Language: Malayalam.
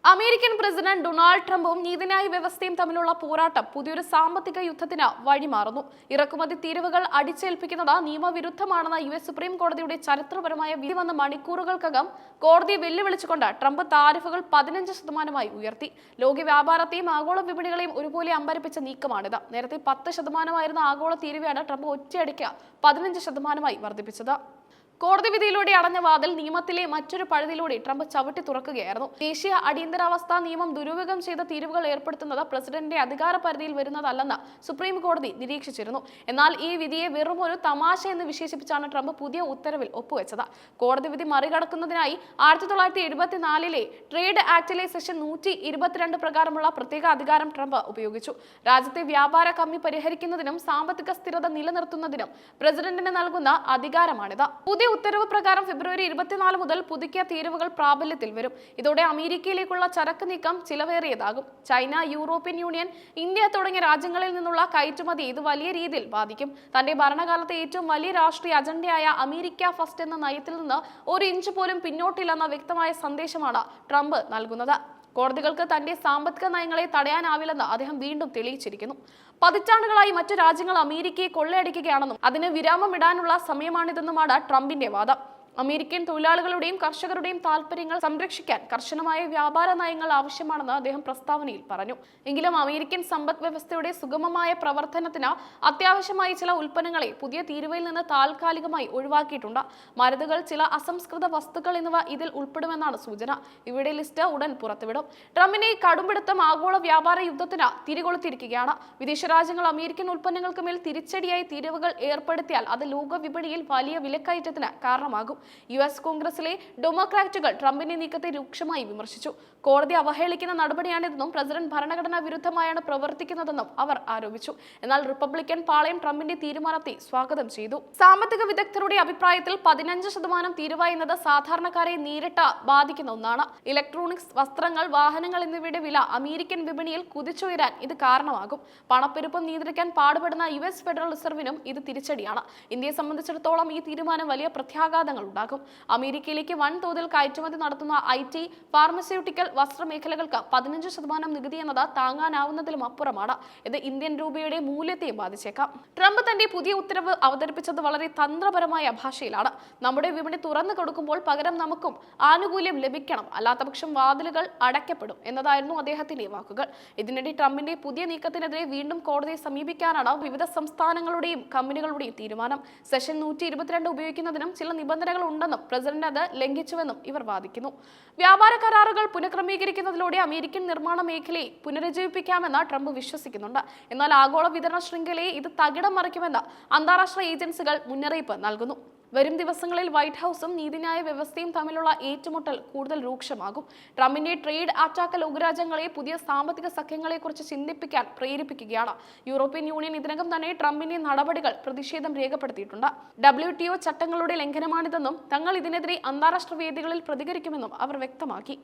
അമേരിക്കൻ പ്രസിഡന്റ് ഡൊണാൾഡ് ട്രംപും നീതിന്യായ വ്യവസ്ഥയും തമ്മിലുള്ള പോരാട്ടം പുതിയൊരു സാമ്പത്തിക യുദ്ധത്തിന് വഴിമാറുന്നു. ഇറക്കുമതി തീരുവകൾ അടിച്ചേൽപ്പിക്കുന്നത് നിയമവിരുദ്ധമാണെന്ന യുഎസ് സുപ്രീം കോടതിയുടെ ചരിത്രപരമായ വിധി വന്ന മണിക്കൂറുകൾക്കകം കോടതിയെ വെല്ലുവിളിച്ചുകൊണ്ട് ട്രംപ് താരിഫുകൾ 15% ഉയർത്തി. ലോക വ്യാപാരത്തെയും ആഗോള വിപണികളെയും ഒരുപോലെ അമ്പരപ്പിച്ച നീക്കമാണിത്. നേരത്തെ 10% ആഗോള തീരുവയാണ് ട്രംപ് ഒറ്റയടിക്ക് 15% വർദ്ധിപ്പിച്ചത്. കോടതി വിധിയിലൂടെ അടഞ്ഞ വാതിൽ നിയമത്തിലെ മറ്റൊരു പഴുതിലൂടെ ട്രംപ് ചവിട്ടി തുറക്കുകയായിരുന്നു. ദേശീയ അടിയന്തരാവസ്ഥാ നിയമം ദുരുപയോഗം ചെയ്ത തീരുവകൾ ഏർപ്പെടുത്തുന്നത് പ്രസിഡന്റിന്റെ അധികാര പരിധിയിൽ വരുന്നതല്ലെന്ന് സുപ്രീം കോടതി നിരീക്ഷിച്ചിരുന്നു. എന്നാൽ ഈ വിധിയെ വെറും ഒരു തമാശ എന്ന് വിശേഷിപ്പിച്ചാണ് ട്രംപ് പുതിയ ഉത്തരവിൽ ഒപ്പുവെച്ചത്. കോടതി വിധി മറികടക്കുന്നതിനായി 1974 ട്രേഡ് ആക്ടിലെ സെക്ഷൻ 122 പ്രകാരമുള്ള പ്രത്യേക അധികാരം ട്രംപ് ഉപയോഗിച്ചു. രാജ്യത്തെ വ്യാപാര കമ്മി പരിഹരിക്കുന്നതിനും സാമ്പത്തിക സ്ഥിരത നിലനിർത്തുന്നതിനും പ്രസിഡന്റിന് നൽകുന്ന അധികാരമാണിത്. പുതിയ ഉത്തരവ് പ്രകാരം ഫെബ്രുവരി 24 മുതൽ പുതുക്കിയ തീരുവകൾ പ്രാബല്യത്തിൽ വരും. ഇതോടെ അമേരിക്കയിലേക്കുള്ള ചരക്ക് നീക്കം ചിലവേറിയതാകും. ചൈന, യൂറോപ്യൻ യൂണിയൻ, ഇന്ത്യ തുടങ്ങിയ രാജ്യങ്ങളിൽ നിന്നുള്ള കയറ്റുമതി ഇത് വലിയ രീതിയിൽ ബാധിക്കും. തന്റെ ഭരണകാലത്തെ ഏറ്റവും വലിയ രാഷ്ട്രീയ അജണ്ടയായ അമേരിക്ക ഫസ്റ്റ് എന്ന നയത്തിൽ നിന്ന് ഒരു ഇഞ്ച് പോലും പിന്നോട്ടില്ലെന്ന വ്യക്തമായ സന്ദേശമാണ് ട്രംപ് നൽകുന്നത്. കോടതികൾക്ക് തന്റെ സാമ്പത്തിക നയങ്ങളെ തടയാനാവില്ലെന്ന് അദ്ദേഹം വീണ്ടും തെളിയിച്ചിരിക്കുന്നു. പതിറ്റാണ്ടുകളായി മറ്റു രാജ്യങ്ങൾ അമേരിക്കയെ കൊള്ളയടിക്കുകയാണെന്നും അതിന് വിരാമമിടാനുള്ള സമയമാണിതെന്നുമാണ് ട്രംപിന്റെ വാദം. അമേരിക്കൻ തൊഴിലാളികളുടെയും കർഷകരുടെയും താൽപര്യങ്ങൾ സംരക്ഷിക്കാൻ കർശനമായ വ്യാപാര നയങ്ങൾ ആവശ്യമാണെന്ന് അദ്ദേഹം പ്രസ്താവനയിൽ പറഞ്ഞു. എങ്കിലും അമേരിക്കൻ സമ്പദ് വ്യവസ്ഥയുടെ സുഗമമായ പ്രവർത്തനത്തിന് അത്യാവശ്യമായ ചില ഉൽപ്പന്നങ്ങളെ പുതിയ തീരുവയിൽ നിന്ന് താൽക്കാലികമായി ഒഴിവാക്കിയിട്ടുണ്ട്. മരുന്നുകൾ, ചില അസംസ്കൃത വസ്തുക്കൾ എന്നിവ ഇതിൽ ഉൾപ്പെടുമെന്നാണ് സൂചന. ഇവയുടെ ലിസ്റ്റ് ഉടൻ പുറത്തുവിടും. ട്രംപിന്റെ കടുംപിടുത്തം ആഗോള വ്യാപാര യുദ്ധത്തിന് തിരികൊളുത്തിയിരിക്കുകയാണ്. വിദേശ രാജ്യങ്ങൾ അമേരിക്കൻ ഉൽപ്പന്നങ്ങൾക്ക് മേൽ തിരിച്ചടിയായി തീരുവകൾ ഏർപ്പെടുത്തിയാൽ അത് ലോക വിപണിയിൽ വലിയ വിലക്കയറ്റത്തിന് കാരണമാകും. യുഎസ് കോൺഗ്രസിലെ ഡെമോക്രാറ്റുകൾ ട്രംപിന്റെ നീക്കത്തെ രൂക്ഷമായി വിമർശിച്ചു. കോടതി അവഹേളിക്കുന്ന നടപടിയാണിതെന്നും പ്രസിഡന്റ് ഭരണഘടനാ വിരുദ്ധമായാണ് പ്രവർത്തിക്കുന്നതെന്നും അവർ ആരോപിച്ചു. എന്നാൽ റിപ്പബ്ലിക്കൻ പാളയം ട്രംപിന്റെ തീരുമാനത്തെ സ്വാഗതം ചെയ്തു. സാമ്പത്തിക വിദഗ്ധരുടെ അഭിപ്രായത്തിൽ 15% തീരുവ എന്നത് സാധാരണക്കാരെ നേരിട്ട് ബാധിക്കുന്ന ഒന്നാണ്. ഇലക്ട്രോണിക്സ്, വസ്ത്രങ്ങൾ, വാഹനങ്ങൾ എന്നിവയുടെ വില അമേരിക്കൻ വിപണിയിൽ കുതിച്ചുയരാൻ ഇത് കാരണമാകും. പണപ്പെരുപ്പം നിയന്ത്രിക്കാൻ പാടുപെടുന്ന യുഎസ് ഫെഡറൽ റിസർവിനും ഇത് തിരിച്ചടിയാണ്. ഇന്ത്യയെ സംബന്ധിച്ചിടത്തോളം ഈ തീരുമാനം വലിയ പ്രത്യാഘാതങ്ങൾ ഉണ്ടാകും. അമേരിക്കയിലേക്ക് വൻതോതിൽ കയറ്റുമതി നടത്തുന്ന IT, ഫാർമസ്യൂട്ടിക്കൽ, വസ്ത്രമേഖലകൾക്ക് 15% നികുതി എന്നത് താങ്ങാനാവുന്നതിലും അപ്പുറമാണ്. ഇത് ഇന്ത്യൻ രൂപയുടെ മൂല്യത്തെയും ബാധിച്ചേക്കാം. ട്രംപ് തന്റെ പുതിയ ഉത്തരവ് അവതരിപ്പിച്ചത് വളരെ തന്ത്രപരമായ ഭാഷയിലാണ്. നമ്മുടെ വിപണി തുറന്നു കൊടുക്കുമ്പോൾ പകരം നമുക്കും ആനുകൂല്യം ലഭിക്കണം, അല്ലാത്തപക്ഷം വാതിലുകൾ അടയ്ക്കപ്പെടും എന്നതായിരുന്നു അദ്ദേഹത്തിന്റെ വാക്കുകൾ. ഇതിനിടെ ട്രംപിന്റെ പുതിയ നീക്കത്തിനെതിരെ വീണ്ടും കോടതിയെ സമീപിക്കാനാണ് വിവിധ സംസ്ഥാനങ്ങളുടെയും കമ്പനികളുടെയും തീരുമാനം. സെക്ഷൻ 122 ഉപയോഗിക്കുന്നതിനും ചില നിബന്ധനകൾ ഉണ്ടെന്നും പ്രസിഡന്റ് അത് ലംഘിച്ചുവെന്നും ഇവർ വാദിക്കുന്നു. വ്യാപാര കരാറുകൾ പുനഃക്രമീകരിക്കുന്നതിലൂടെ അമേരിക്കൻ നിർമ്മാണ മേഖലയെ പുനരുജ്ജീവിപ്പിക്കാമെന്ന് ട്രംപ് വിശ്വസിക്കുന്നുണ്ട്. എന്നാൽ ആഗോള വിതരണ ശൃംഖലയെ ഇത് തകിടം മറിക്കുമെന്ന് അന്താരാഷ്ട്ര ഏജൻസികൾ മുന്നറിയിപ്പ് നൽകുന്നു. വരും ദിവസങ്ങളിൽ വൈറ്റ് ഹൌസും നീതിന്യായ വ്യവസ്ഥയും തമ്മിലുള്ള ഏറ്റുമുട്ടൽ കൂടുതൽ രൂക്ഷമാകും. ട്രംപിന്റെ ട്രേഡ് അറ്റാക്ക് ലോകരാജ്യങ്ങളെ പുതിയ സാമ്പത്തിക സഖ്യങ്ങളെക്കുറിച്ച് ചിന്തിപ്പിക്കാൻ പ്രേരിപ്പിക്കുകയാണ്. യൂറോപ്യൻ യൂണിയൻ ഇതിനകം തന്നെ ട്രംപിന്റെ നടപടികൾ പ്രതിഷേധം രേഖപ്പെടുത്തിയിട്ടുണ്ട്. WTO ചട്ടങ്ങളുടെ ലംഘനമാണിതെന്നും തങ്ങൾ ഇതിനെതിരെ അന്താരാഷ്ട്ര വേദികളിൽ പ്രതികരിക്കുമെന്നും അവർ വ്യക്തമാക്കി.